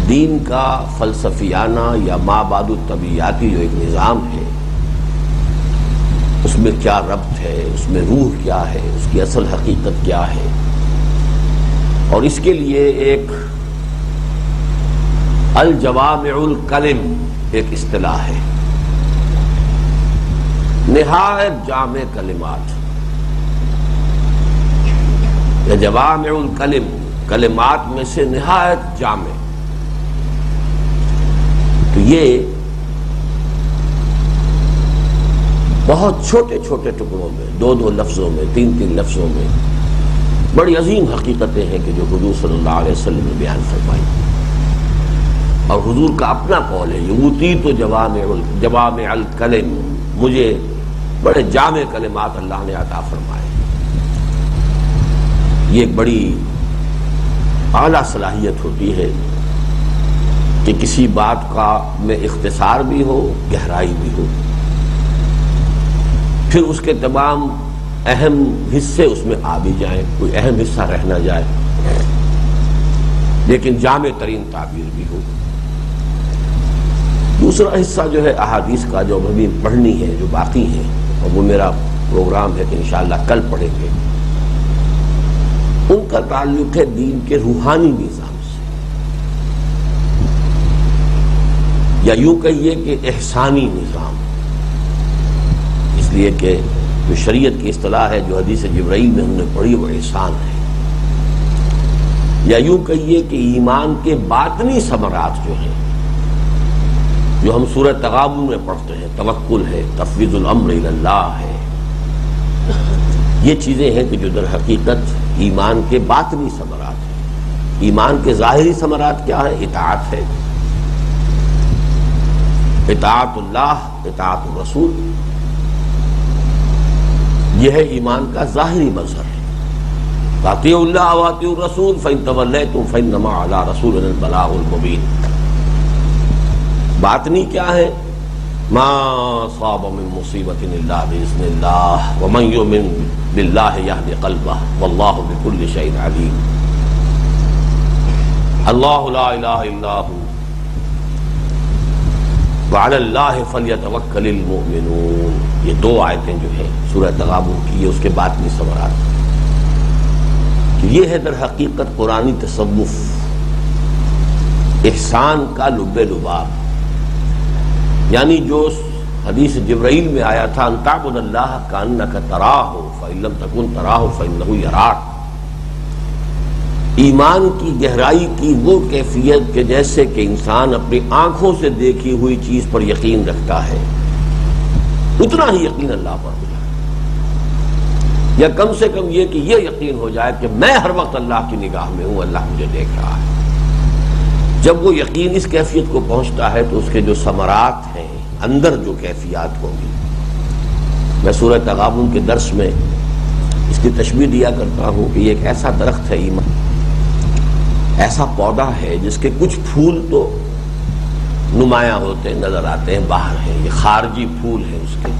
دین کا فلسفیانہ یا مابعد الطبیعیاتی جو ایک نظام ہے، اس میں کیا ربط ہے، اس میں روح کیا ہے، اس کی اصل حقیقت کیا ہے، اور اس کے لیے ایک الجوامع الکلم ایک اصطلاح ہے، نہایت جامع کلمات یا جوامع الکلم، کلمات میں سے نہایت جامع. تو یہ بہت چھوٹے چھوٹے ٹکڑوں میں، دو دو لفظوں میں، تین تین لفظوں میں بڑی عظیم حقیقتیں ہیں کہ جو حضور صلی اللہ علیہ وسلم نے بیان فرمائی. اور حضور کا اپنا قول ہے، یؤتیت جوامع الکلم، مجھے بڑے جامع کلمات اللہ نے عطا فرمائے. یہ ایک بڑی اعلیٰ صلاحیت ہوتی ہے کہ کسی بات کا میں اختصار بھی ہو، گہرائی بھی ہو، پھر اس کے تمام اہم حصے اس میں آ بھی جائیں، کوئی اہم حصہ رہ نہ جائے، لیکن جامع ترین تعبیر بھی ہو. دوسرا حصہ جو ہے احادیث کا، جو ابھی پڑھنی ہے، جو باقی ہے، اور وہ میرا پروگرام ہے کہ انشاءاللہ کل پڑھیں گے، ان کا تعلق ہے دین کے روحانی نظام سے، یا یوں کہیے کہ احسانی نظام. اس لیے کہ جو شریعت کی اصطلاح ہے، جو حدیث جبرائیل میں ہم نے پڑھی، وہ احسان ہے. یا یوں کہیے کہ ایمان کے باطنی ثمرات جو ہیں، جو ہم سورہ تغابن میں پڑھتے ہیں، توکل ہے، تفویض الامر الی اللہ ہے، یہ چیزیں ہیں کہ جو در حقیقت ایمان کے باطنی ثمرات ہیں. ایمان کے ظاہری ثمرات کیا ہے؟ اطاعت ہے، اطاعت اللہ، اطاعت الرسول، یہ ہے ایمان کا ظاہری مظہر. اطیعوا اللہ واطیعوا الرسول فإن تولیتم فإنما علی رسولنا البلاغ المبین. باطنی کیا ہے؟ ما صاب من مصیبت الا باذن اللہ ومن یؤمن باللہ یہد قلبہ واللہ بکل شیء علیم. اللہ لا الہ الا ہو وعلی اللہ فلیتوکل المؤمنون. یہ دو آیتیں جو ہیں سورہ تغابن کی، یہ اس کے باطنی ثمرات. یہ ہے در حقیقت قرآنی تصوف، احسان کا لب لباب. یعنی جو حدیث جبرائیل میں آیا تھا، ان تعبد اللہ کأنک تراہ فإن لم تکن تراہ فإنہ یراک. ایمان کی گہرائی کی وہ کیفیت کہ جیسے کہ انسان اپنی آنکھوں سے دیکھی ہوئی چیز پر یقین رکھتا ہے، اتنا ہی یقین اللہ پر ہو جائے، یا کم سے کم یہ کہ یہ یقین ہو جائے کہ میں ہر وقت اللہ کی نگاہ میں ہوں، اللہ مجھے دیکھ رہا ہے. جب وہ یقین اس کیفیت کو پہنچتا ہے تو اس کے جو ثمرات ہیں، اندر جو کیفیات ہوں گی. میں سورہ تغابن کے درس میں اس کی تشبیہ دیا کرتا ہوں کہ یہ ایک ایسا درخت ہے، ایمان ایسا پودا ہے جس کے کچھ پھول تو نمایاں ہوتے ہیں، نظر آتے ہیں، باہر ہیں، یہ خارجی پھول ہیں اس کے.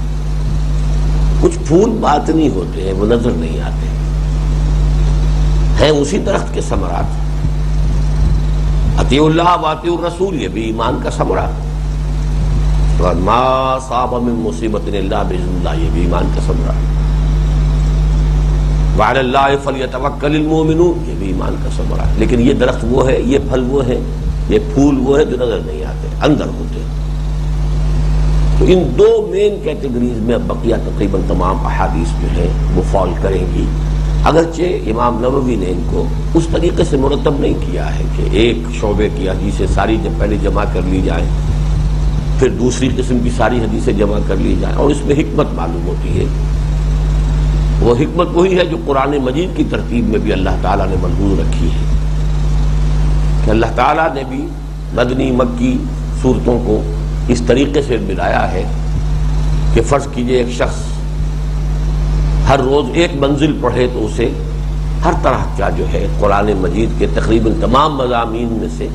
کچھ پھول باطنی ہوتے ہیں، وہ نظر نہیں آتے ہیں اسی درخت کے ثمرات. اطیعوا اللہ واطیعوا الرسول، یہ بھی ایمان کا ثمرہ. اور ما صاب من مصیبت الا باذن اللہ، یہ بھی ایمان کا ثمرہ. وعلی اللہ فلیتوکل المؤمنون، یہ بھی ایمان کا ثمرہ. لیکن یہ درخت وہ ہے، یہ پھل وہ ہے، یہ پھول وہ ہے جو نظر نہیں آتے، اندر ہوتے ہیں. تو ان دو مین کیٹیگریز میں اب بقیہ تقریباً تمام احادیث جو ہیں وہ فال کریں گی. اگرچہ امام نووی نے ان کو اس طریقے سے مرتب نہیں کیا ہے کہ ایک شعبے کی حدیثیں ساری جب پہلے جمع کر لی جائیں، پھر دوسری قسم کی ساری حدیثیں جمع کر لی جائیں. اور اس میں حکمت معلوم ہوتی ہے. وہ حکمت وہی ہے جو قرآن مجید کی ترتیب میں بھی اللہ تعالیٰ نے ملحوظ رکھی ہے، کہ اللہ تعالیٰ نے بھی مدنی مکی صورتوں کو اس طریقے سے ملایا ہے کہ فرض کیجئے ایک شخص ہر روز ایک منزل پڑھے تو اسے ہر طرح کا جو ہے قرآن مجید کے تقریباً تمام مضامین میں سے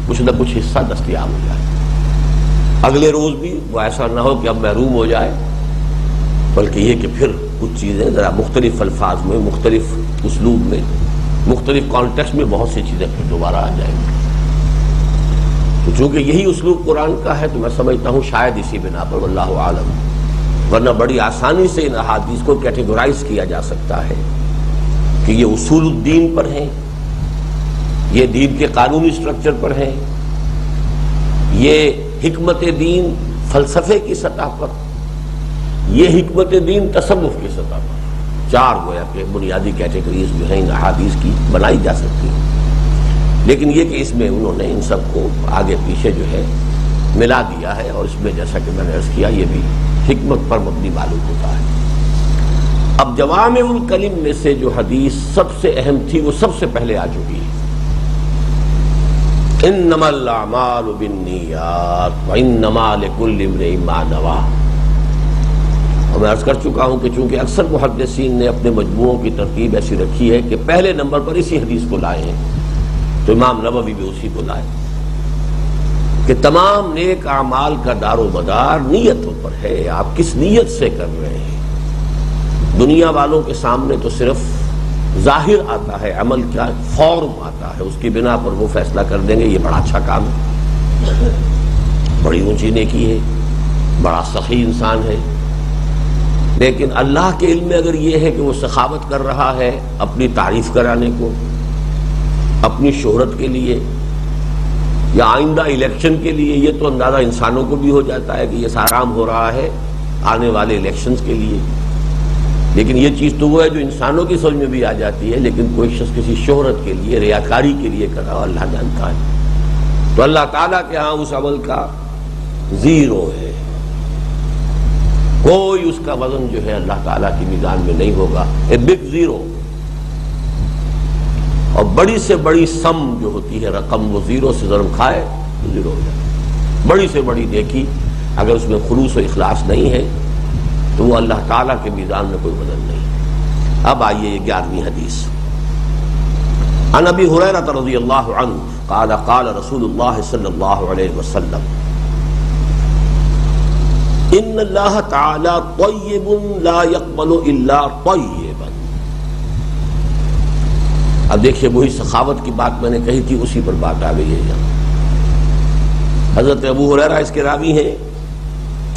کچھ نہ کچھ حصہ دستیاب ہو جائے. اگلے روز بھی وہ ایسا نہ ہو کہ اب محروم ہو جائے، بلکہ یہ کہ پھر کچھ چیزیں ذرا مختلف الفاظ میں، مختلف اسلوب میں، مختلف کانٹیکسٹ میں بہت سی چیزیں پھر دوبارہ آ جائیں گی. تو چونکہ یہی اسلوب قرآن کا ہے تو میں سمجھتا ہوں شاید اسی بنا پر واللہ عالم، ورنہ بڑی آسانی سے ان احادیث کو کیٹیگورائز کیا جا سکتا ہے کہ یہ اصول الدین پر ہیں، یہ دین کے قانونی سٹرکچر پر ہیں، یہ حکمت دین فلسفے کی سطح پر، یہ حکمت دین تصوف کی سطح پر، چار گویا کہ بنیادی کیٹیگریز جو ہیں ان احادیث کی بنائی جا سکتی ہیں۔ لیکن یہ کہ اس میں انہوں نے ان سب کو آگے پیچھے جو ہے ملا دیا ہے، اور اس میں جیسا کہ میں نے عرض کیا یہ بھی حکمت پر مبنی معلوم ہوتا ہے۔ اب جوامع الکلم میں سے جو حدیث سب سے اہم تھی وہ سب سے پہلے آ چکی ہے، انما الاعمال بالنیات وانما لکل امرئ ما نوی۔ اور میں عرض کر چکا ہوں کہ چونکہ اکثر محدثین نے اپنے مجموعوں کی ترتیب ایسی رکھی ہے کہ پہلے نمبر پر اسی حدیث کو لائے ہیں، تو امام نووی بھی اسی کو لائے کہ تمام نیک اعمال کا دار و مدار نیتوں پر ہے، آپ کس نیت سے کر رہے ہیں۔ دنیا والوں کے سامنے تو صرف ظاہر آتا ہے، عمل کا فارم آتا ہے، اس کی بنا پر وہ فیصلہ کر دیں گے یہ بڑا اچھا کام ہے، بڑی اونچی نیکی ہے، بڑا سخی انسان ہے۔ لیکن اللہ کے علم میں اگر یہ ہے کہ وہ سخاوت کر رہا ہے اپنی تعریف کرانے کو، اپنی شہرت کے لیے، یا آئندہ الیکشن کے لیے، یہ تو اندازہ انسانوں کو بھی ہو جاتا ہے کہ یہ سارام ہو رہا ہے آنے والے الیکشنز کے لیے، لیکن یہ چیز تو وہ ہے جو انسانوں کی سمجھ میں بھی آ جاتی ہے، لیکن کوئی شخص کسی شہرت کے لیے، ریاکاری کے لیے کر رہا، اللہ جانتا ہے، تو اللہ تعالیٰ کے ہاں اس عمل کا زیرو ہے، کوئی اس کا وزن جو ہے اللہ تعالیٰ کی میزان میں نہیں ہوگا، اے بگ زیرو۔ اور بڑی سے بڑی سم جو ہوتی ہے رقم، وہ زیرو سے ضرب کھائے تو زیرو ہو جائے۔ بڑی سے بڑی نیکی اگر اس میں خلوص و اخلاص نہیں ہے تو وہ اللہ تعالیٰ کے میزان میں کوئی وزن نہیں۔ اب آئیے 11ویں حدیث، عن ابی ہریرہ رضی اللہ عنہ قال قال رسول اللہ صلی اللہ علیہ وسلم ان اللہ تعالی طیب لا يقبل الا طیبا۔ اب دیکھیے وہی سخاوت کی بات میں نے کہی تھی، اسی پر بات آ گئی ہے یہاں۔ حضرت ابو ہریرہ اس کے راوی ہیں،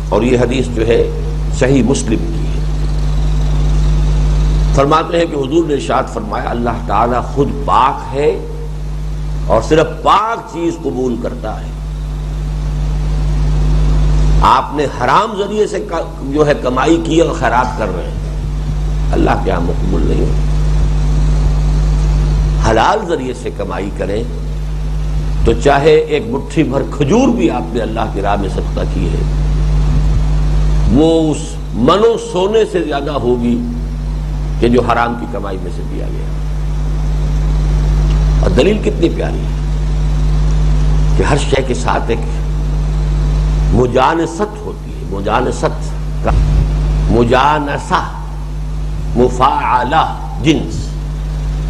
اور یہ حدیث جو ہے صحیح مسلم کی ہے۔ فرماتے ہیں کہ حضور نے ارشاد فرمایا اللہ تعالی خود پاک ہے اور صرف پاک چیز قبول کرتا ہے۔ آپ نے حرام ذریعے سے جو ہے کمائی کی اور خیرات کر رہے ہیں، اللہ کے یہاں مقبول نہیں ہوتی۔ حلال ذریعے سے کمائی کریں تو چاہے ایک مٹھی بھر کھجور بھی آپ نے اللہ کی راہ میں صدقہ کی ہے، وہ اس من و سونے سے زیادہ ہوگی کہ جو حرام کی کمائی میں سے دیا گیا۔ اور دلیل کتنی پیاری ہے کہ ہر شے کے ساتھ ایک مجانست ہوتی ہے، مجانست کا مجانسہ، مفاعلہ، جنس،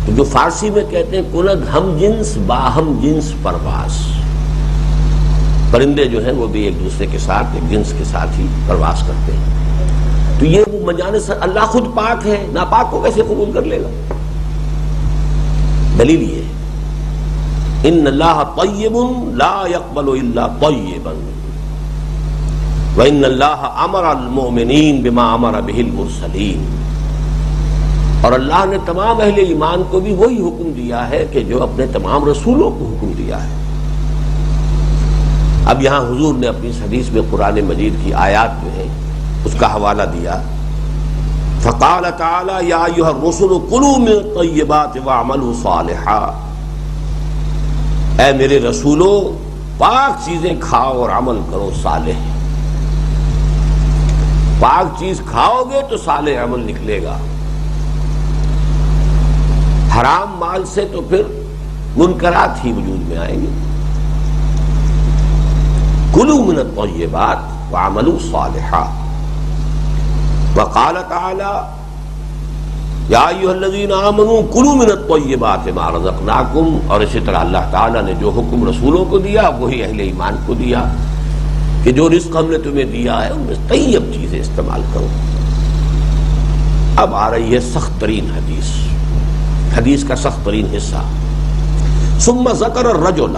تو جو فارسی میں کہتے ہیں کنگ ہم جنس باہم جنس پرواز، پرندے جو ہیں وہ بھی ایک دوسرے کے ساتھ ایک جنس کے ساتھ ہی پرواز کرتے ہیں، تو یہ وہ مجانس، اللہ خود پاک ہے، ناپاک کو کیسے قبول کر لے گا؟ دلیل یہ ہے ان اللہ طیب لا يقبل الا طیبا وَإِنَّ اللَّهَ أَمَرَ الْمُؤْمِنِينَ بِمَا أَمَرَ بِهِ الْمُرْسَلِينَ، اور اللہ نے تمام اہل ایمان کو بھی وہی حکم دیا ہے کہ جو اپنے تمام رسولوں کو حکم دیا ہے۔ اب یہاں حضور نے اپنی اس حدیث میں قرآن مجید کی آیات جو ہے اس کا حوالہ دیا، فقال تعالی یا ایھا الرسل کلوا من الطیبات واعملوا صالحا، اے میرے رسولو پاک چیزیں کھاؤ اور عمل کرو صالح۔ پاک چیز کھاؤ گے تو صالح عمل نکلے گا، حرام مال سے تو پھر منکرات ہی وجود میں آئیں گے۔ کلوا من الطیبات واعملوا صالحا، وقال تعالی یا ایھا الذین آمنوا کلوا من الطیبات ما رزقناکم، اور اسی طرح اللہ تعالیٰ نے جو حکم رسولوں کو دیا وہی اہل ایمان کو دیا کہ جو رزق ہم نے تمہیں دیا ہے ان میں طیب چیزیں استعمال کرو۔ اب آ رہی ہے سخت ترین حدیث کا سخت ترین حصہ، ثم ذکر الرجل،